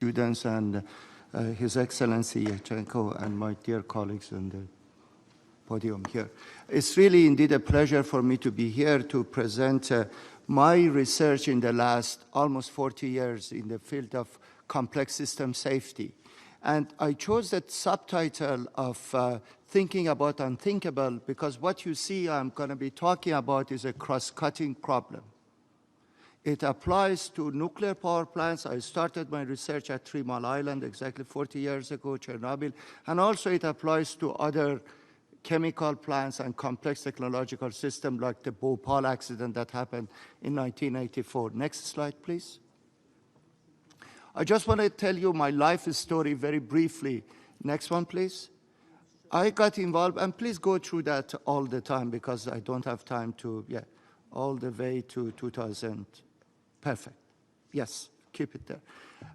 students and His Excellency Yevchenko and my dear colleagues on the podium here. It's really indeed a pleasure for me to be here to present my research in the last almost 40 years in the field of complex system safety. And I chose that subtitle of Thinking About Unthinkable because what you see I'm going to be talking about is a cross-cutting problem. It applies to nuclear power plants. I started my research at 3 Mile Island exactly 40 years ago, Chernobyl, and also it applies to other chemical plants and complex technological systems like the Bhopal accident that happened in 1984. Next slide, please. I just want to tell you my life story very briefly. Next one, please. I got involved, and please go through that all the time because I don't have time to, all the way to 2000. Perfect. Yes, keep it there.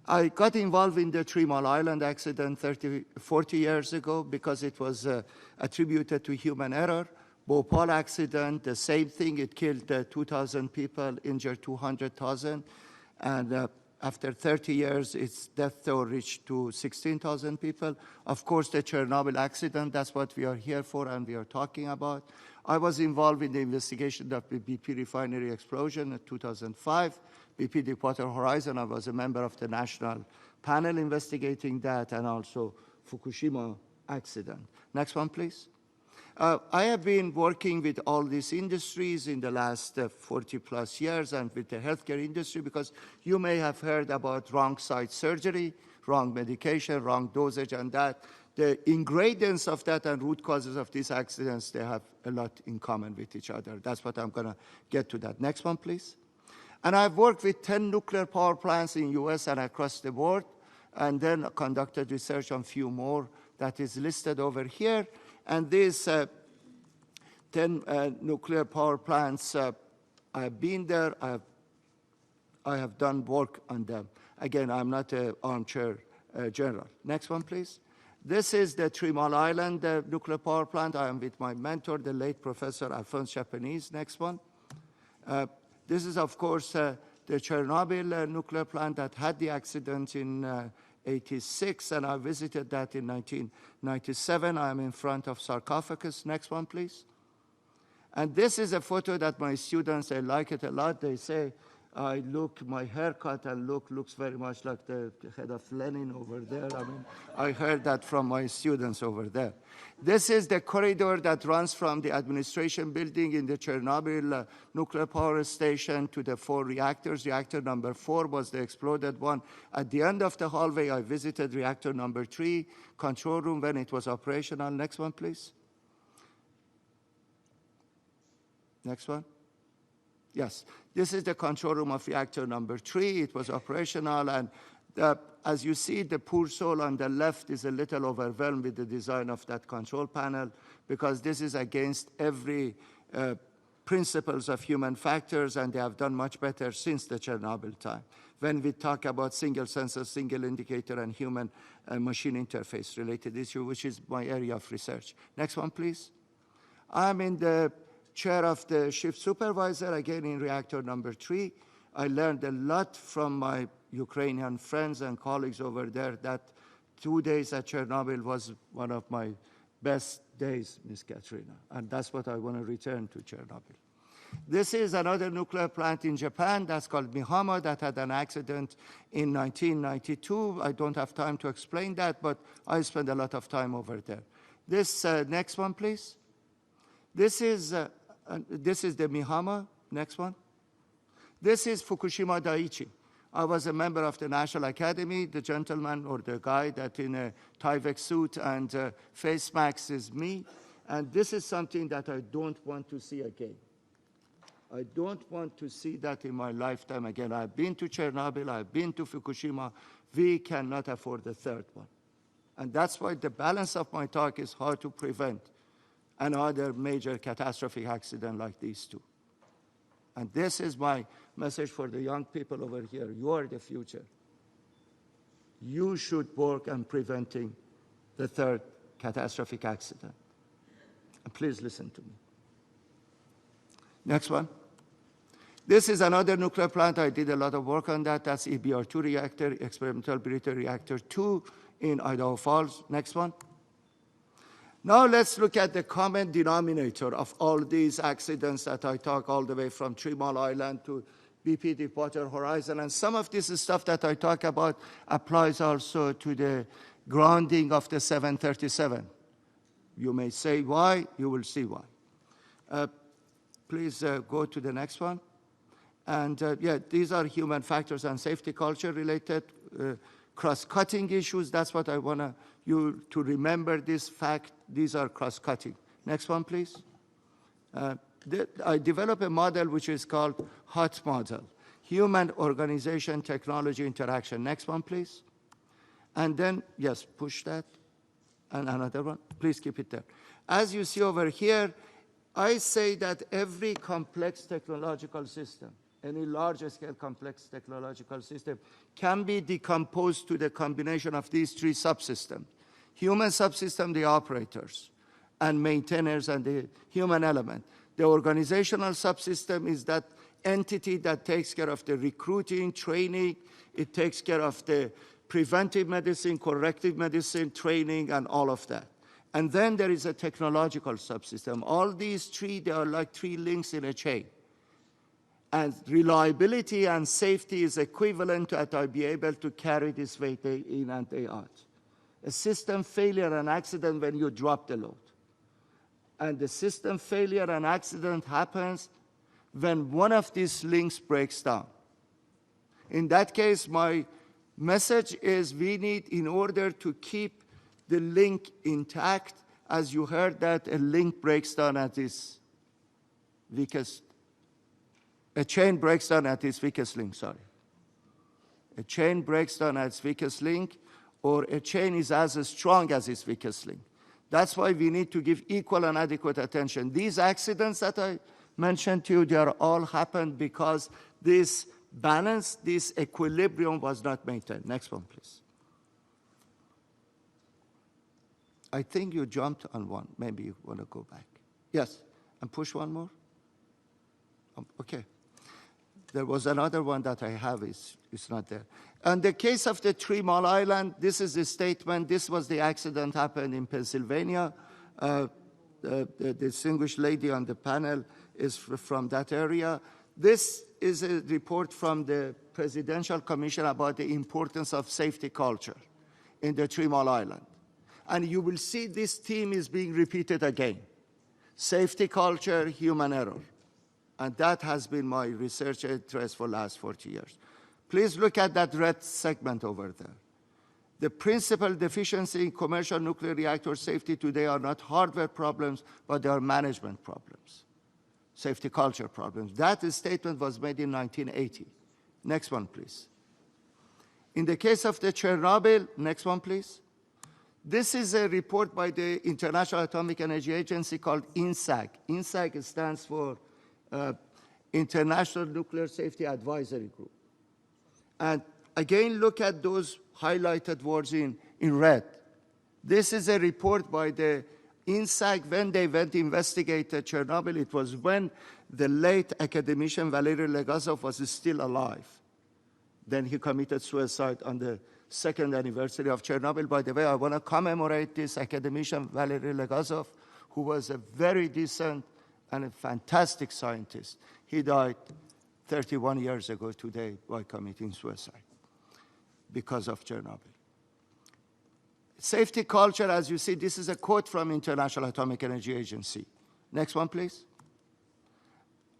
I got involved in the 3 Mile Island accident 40 years ago because it was attributed to human error. Bhopal accident, the same thing. It killed 2,000 people, injured 200,000. And after 30 years, its death toll reached to 16,000 people. Of course, the Chernobyl accident, that's what we are here for and we are talking about. I was involved in the investigation of the BP refinery explosion in 2005. BP Deepwater Horizon, I was a member of the national panel investigating that, and also Fukushima accident. Next one, please. I have been working with all these industries in the last 40 plus years and with the healthcare industry because you may have heard about wrong site surgery, wrong medication, wrong dosage, and that. The ingredients of that and root causes of these accidents, they have a lot in common with each other. That's what I'm going to get to that. Next one, please. And I've worked with 10 nuclear power plants in US and across the world, and then conducted research on a few more that is listed over here. And these 10 nuclear power plants, I've been there, I have done work on them. Again, I'm not an armchair general. Next one, please. This is the 3 Mile Island nuclear power plant. I am with my mentor, the late Professor Alphonse Japanese. Next one. This is, of course, the Chernobyl nuclear plant that had the accident in 86, and I visited that in 1997. I'm in front of sarcophagus. Next one, please. And this is a photo that my students, they like it a lot. They say, my haircut and looks very much like the head of Lenin over there. I mean, I heard that from my students over there. This is the corridor that runs from the administration building in the Chernobyl nuclear power station to the 4 reactors. Reactor number 4 was the exploded one. At the end of the hallway, I visited reactor number 3, control room when it was operational. Next one, please. Next one. Yes, this is the control room of reactor number 3. It was operational, and as you see, the poor soul on the left is a little overwhelmed with the design of that control panel because this is against every principles of human factors, and they have done much better since the Chernobyl time. When we talk about single sensor, single indicator, and human machine interface related issue, which is my area of research. Next one, please. I'm in the chair of the shift supervisor, again in reactor number 3. I learned a lot from my Ukrainian friends and colleagues over there. That 2 days at Chernobyl was one of my best days, Ms. Katrina, and that's what I want to return to Chernobyl. This is another nuclear plant in Japan that's called Mihama that had an accident in 1992. I don't have time to explain that, but I spent a lot of time over there. This next one, please. This is the Mihama. Next one. This is Fukushima Daiichi. I was a member of the National Academy. The gentleman or the guy that in a Tyvek suit and face mask is me. And this is something that I don't want to see again. I don't want to see that in my lifetime again. I've been to Chernobyl. I've been to Fukushima. We cannot afford the third one. And that's why the balance of my talk is how to prevent another major catastrophic accident like these two. And this is my message for the young people over here. You are the future. You should work on preventing the third catastrophic accident. And please listen to me. Next one. This is another nuclear plant. I did a lot of work on that. That's EBR-2 reactor, experimental breeder reactor 2 in Idaho Falls. Next one. Now let's look at the common denominator of all these accidents that I talk all the way from 3 Mile Island to BP Deepwater Horizon. And some of this stuff that I talk about applies also to the grounding of the 737. You may say why, you will see why. Please go to the next one. And yeah, these are human factors and safety culture related cross-cutting issues. That's what I want you to remember this fact. These are cross-cutting. Next one, please. I developed a model which is called HOT model, Human Organization Technology Interaction. Next one, please. And then, yes, push that. And another one. Please keep it there. As you see over here, I say that every complex technological system, any large-scale complex technological system, can be decomposed to the combination of these 3 subsystems. Human subsystem, the operators and maintainers and the human element. The organizational subsystem is that entity that takes care of the recruiting, training. It takes care of the preventive medicine, corrective medicine, training, and all of that. And then there is a technological subsystem. All these 3, they are like 3 links in a chain. And reliability and safety is equivalent to that I be able to carry this weight day in and day out. A system failure and accident when you drop the load. And the system failure and accident happens when one of these links breaks down. In that case, my message is we need, in order to keep the link intact, as you heard that a link breaks down at its weakest, a chain breaks down at its weakest link, sorry. A chain breaks down at its weakest link, or a chain is as strong as its weakest link. That's why we need to give equal and adequate attention. These accidents that I mentioned to you, they are all happened because this balance, this equilibrium was not maintained. Next one, please. I think you jumped on one. Maybe you want to go back. Yes, and push one more. Okay. There was another one that I have, it's not there. In the case of the 3 Mile Island, this is the statement. This was the accident happened in Pennsylvania. The distinguished lady on the panel is from that area. This is a report from the Presidential Commission about the importance of safety culture in the 3 Mile Island. And you will see this theme is being repeated again. Safety culture, human error. And that has been my research interest for the last 40 years. Please look at that red segment over there. The principal deficiency in commercial nuclear reactor safety today are not hardware problems, but they are management problems, safety culture problems. That statement was made in 1980. Next one, please. In the case of the Chernobyl, next one, please. This is a report by the International Atomic Energy Agency called INSAC. INSAC stands for International Nuclear Safety Advisory Group. And again, look at those highlighted words in red. This is a report by the INSAC when they went to investigate Chernobyl. It was when the late academician Valery Legasov was still alive. Then he committed suicide on the 2nd anniversary of Chernobyl. By the way, I want to commemorate this academician Valery Legasov, who was a very decent and a fantastic scientist. He died 31 years ago today by committing suicide because of Chernobyl. Safety culture, as you see, this is a quote from International Atomic Energy Agency. Next one, please.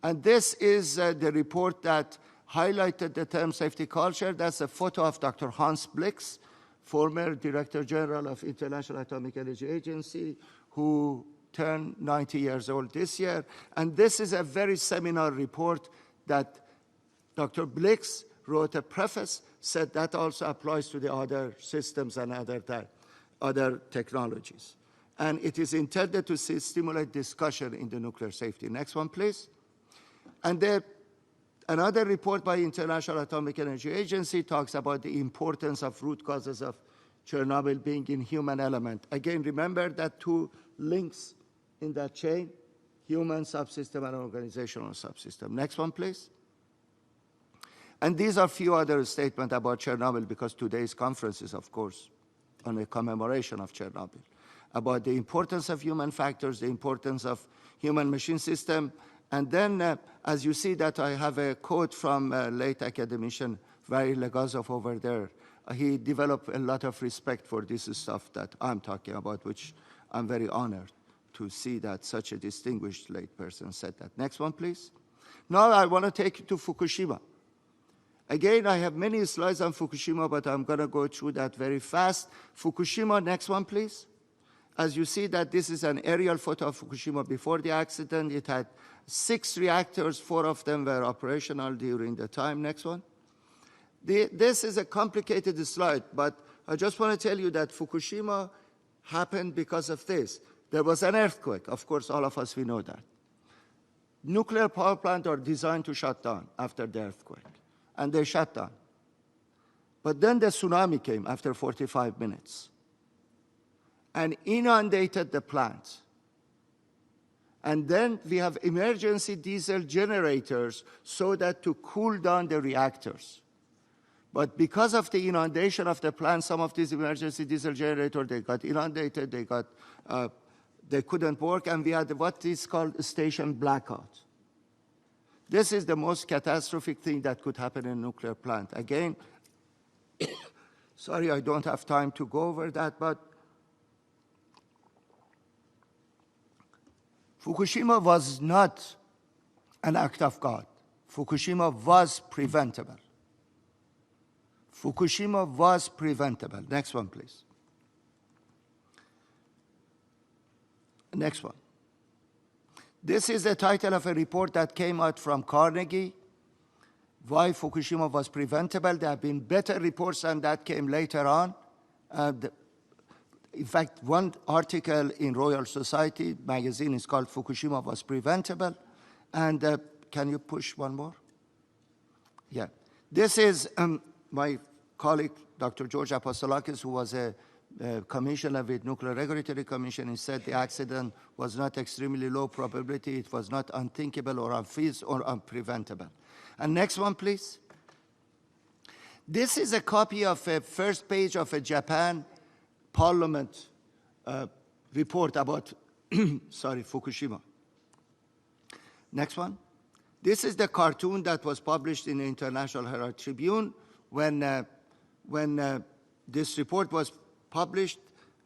And this is the report that highlighted the term safety culture. That's a photo of Dr. Hans Blix, former Director General of International Atomic Energy Agency, who turned 90 years old this year. And this is a very seminal report that Dr. Blix wrote a preface, said that also applies to the other systems and other technologies. And it is intended to stimulate discussion in the nuclear safety. Next one, please. And another report by International Atomic Energy Agency talks about the importance of root causes of Chernobyl being in human element. Again, remember that 2 links in that chain, human subsystem and organizational subsystem. Next one, please. And these are few other statements about Chernobyl, because today's conference is, of course, on a commemoration of Chernobyl, about the importance of human factors, the importance of human-machine system. And then, as you see that I have a quote from late academician Valery Legazov over there. He developed a lot of respect for this stuff that I'm talking about, which I'm very honored to see that such a distinguished late person said that. Next one, please. Now I want to take you to Fukushima. Again, I have many slides on Fukushima, but I'm going to go through that very fast. Fukushima, next one, please. As you see that this is an aerial photo of Fukushima before the accident. It had 6 reactors, 4 of them were operational during the time. Next one. This is a complicated slide, but I just want to tell you that Fukushima happened because of this. There was an earthquake. Of course, all of us, we know that. Nuclear power plants are designed to shut down after the earthquake, and they shut down. But then the tsunami came after 45 minutes and inundated the plant. And then we have emergency diesel generators so that to cool down the reactors. But because of the inundation of the plant, some of these emergency diesel generators, they got inundated, they couldn't work, and we had what is called a station blackout. This is the most catastrophic thing that could happen in a nuclear plant. Again, sorry, I don't have time to go over that, but Fukushima was not an act of God. Fukushima was preventable. Fukushima was preventable. Next one, please. Next one. This is the title of a report that came out from Carnegie, why Fukushima was preventable. There have been better reports than that came later on. In fact, one article in Royal Society magazine is called Fukushima was preventable. And can you push one more? Yeah. This is my colleague, Dr. George Apostolakis, who was a commissioner with Nuclear Regulatory Commission. He said the accident was not extremely low probability. It was not unthinkable or unfeasible or unpreventable. And next one, please. This is a copy of a first page of a Japan Parliament report about, Fukushima. Next one. This is the cartoon that was published in the International Herald Tribune when this report was published.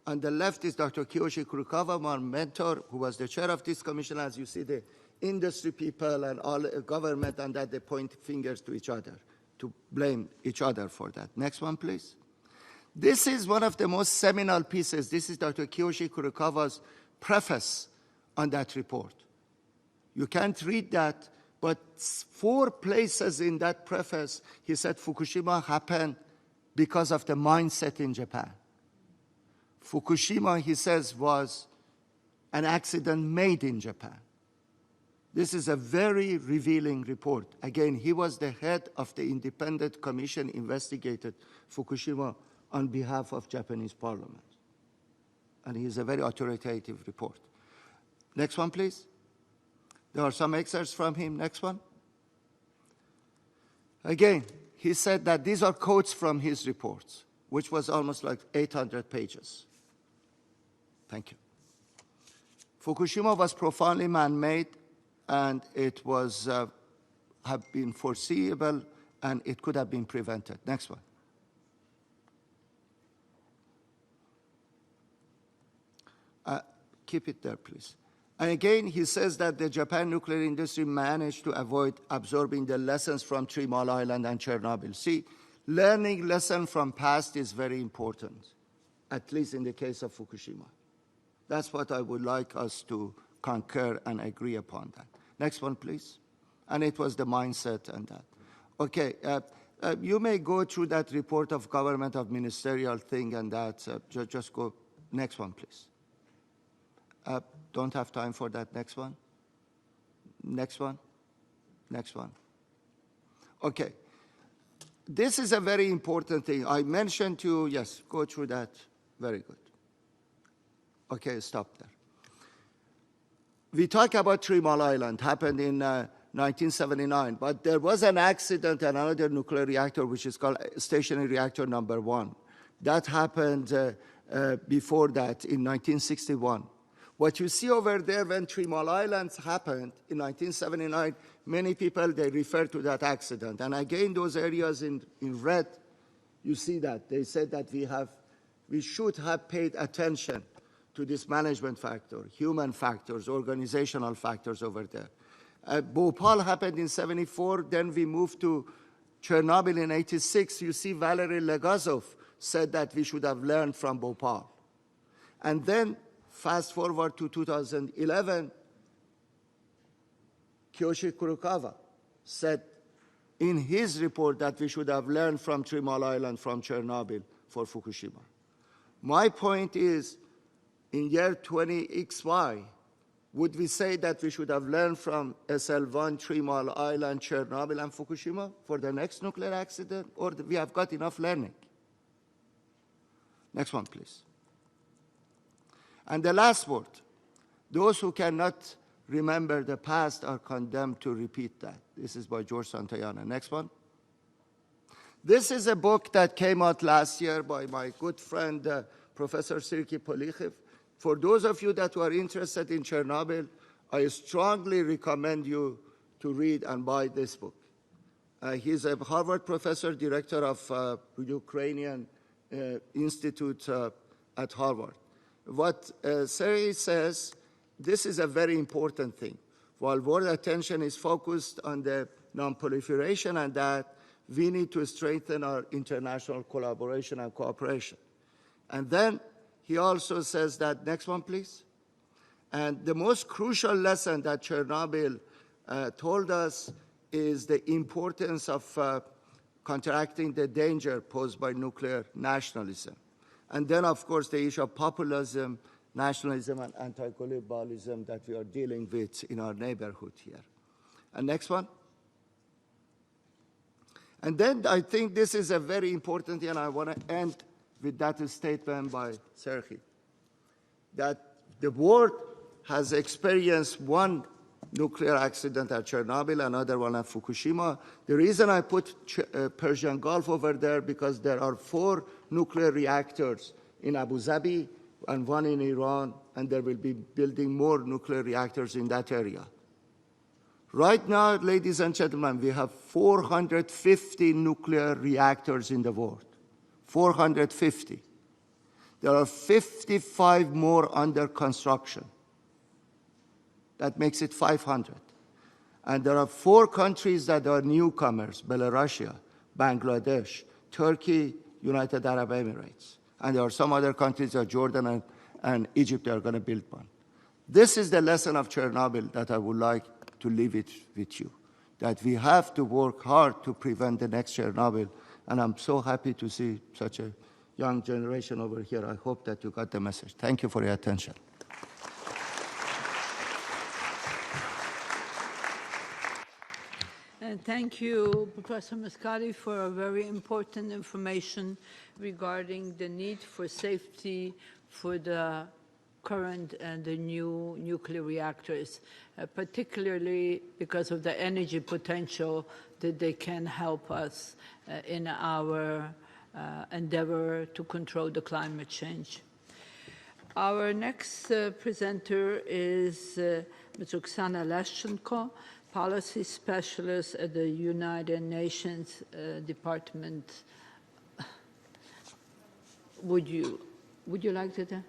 On the left is Dr. Kiyoshi Kurokawa, my mentor, who was the chair of this commission. As you see, the industry people and all government, and that they point fingers to each other, to blame each other for that. Next one, please. This is one of the most seminal pieces. This is Dr. Kiyoshi Kurokawa's preface on that report. You can't read that, but 4 places in that preface, he said Fukushima happened because of the mindset in Japan. Fukushima, he says, was an accident made in Japan. This is a very revealing report. Again, he was the head of the independent commission investigated Fukushima on behalf of Japanese parliament. And he is a very authoritative report. Next one, please. There are some excerpts from him. Next one. Again, he said that these are quotes from his reports, which was almost like 800 pages. Thank you. Fukushima was profoundly man-made, and it was have been foreseeable, and it could have been prevented. Next one. Keep it there, please. And again, he says that the Japan nuclear industry managed to avoid absorbing the lessons from 3 Mile Island and Chernobyl. See, learning lessons from past is very important, at least in the case of Fukushima. That's what I would like us to concur and agree upon that. Next one, please. And it was the mindset and that. Okay, you may go through that report of government of ministerial thing and that. Just go. Next one, please. Don't have time for that. Next one. Next one. Next one. Okay. This is a very important thing. I mentioned to you, yes, go through that. Very good. Okay, stop there. We talk about 3 Mile Island, happened in 1979. But there was an accident in another nuclear reactor, which is called stationary reactor number 1. That happened before that in 1961. What you see over there when 3 Mile Islands happened in 1979, many people, they refer to that accident. And again, those areas in red, you see that. They said that we should have paid attention to this management factor, human factors, organizational factors over there. Bhopal happened in 74, then we moved to Chernobyl in 86. You see Valery Legazov said that we should have learned from Bhopal. And then fast forward to 2011, Kiyoshi Kurokawa said in his report that we should have learned from 3 Mile Island, from Chernobyl for Fukushima. My point is, in year 20XY, would we say that we should have learned from SL1, 3 Mile Island, Chernobyl, and Fukushima for the next nuclear accident, or we have got enough learning? Next one, please. And the last word, those who cannot remember the past are condemned to repeat that. This is by George Santayana. Next one. This is a book that came out last year by my good friend, Professor Sirki Polikhiv. For those of you that are interested in Chernobyl, I strongly recommend you to read and buy this book. He's a Harvard professor, director of Ukrainian Institute at Harvard. What Sergei says, this is a very important thing. While world attention is focused on the non-proliferation and that, we need to strengthen our international collaboration and cooperation. And then he also says that, next one, please. And the most crucial lesson that Chernobyl told us is the importance of counteracting the danger posed by nuclear nationalism. And then, of course, the issue of populism, nationalism, and anti-globalism that we are dealing with in our neighborhood here. And next one. And then I think this is a very important thing, and I want to end with that statement by Sergei, that the world has experienced one nuclear accident at Chernobyl, another one at Fukushima. The reason I put Persian Gulf over there, because there are 4 nuclear reactors in Abu Dhabi and 1 in Iran, and there will be building more nuclear reactors in that area. Right now, ladies and gentlemen, we have 450 nuclear reactors in the world. 450. There are 55 more under construction. That makes it 500. And there are 4 countries that are newcomers: Belarus, Bangladesh, Turkey, United Arab Emirates. And there are some other countries, like Jordan and Egypt, that are going to build one. This is the lesson of Chernobyl that I would like to leave it with you, that we have to work hard to prevent the next Chernobyl. And I'm so happy to see such a young generation over here. I hope that you got the message. Thank you for your attention. And thank you, Professor Meshkati, for a very important information regarding the need for safety for the current and the new nuclear reactors, particularly because of the energy potential that they can help us in our endeavor to control the climate change. Our next presenter is Ms. Oksana Leshchenko, Policy Specialist at the United Nations Department. Would you like to?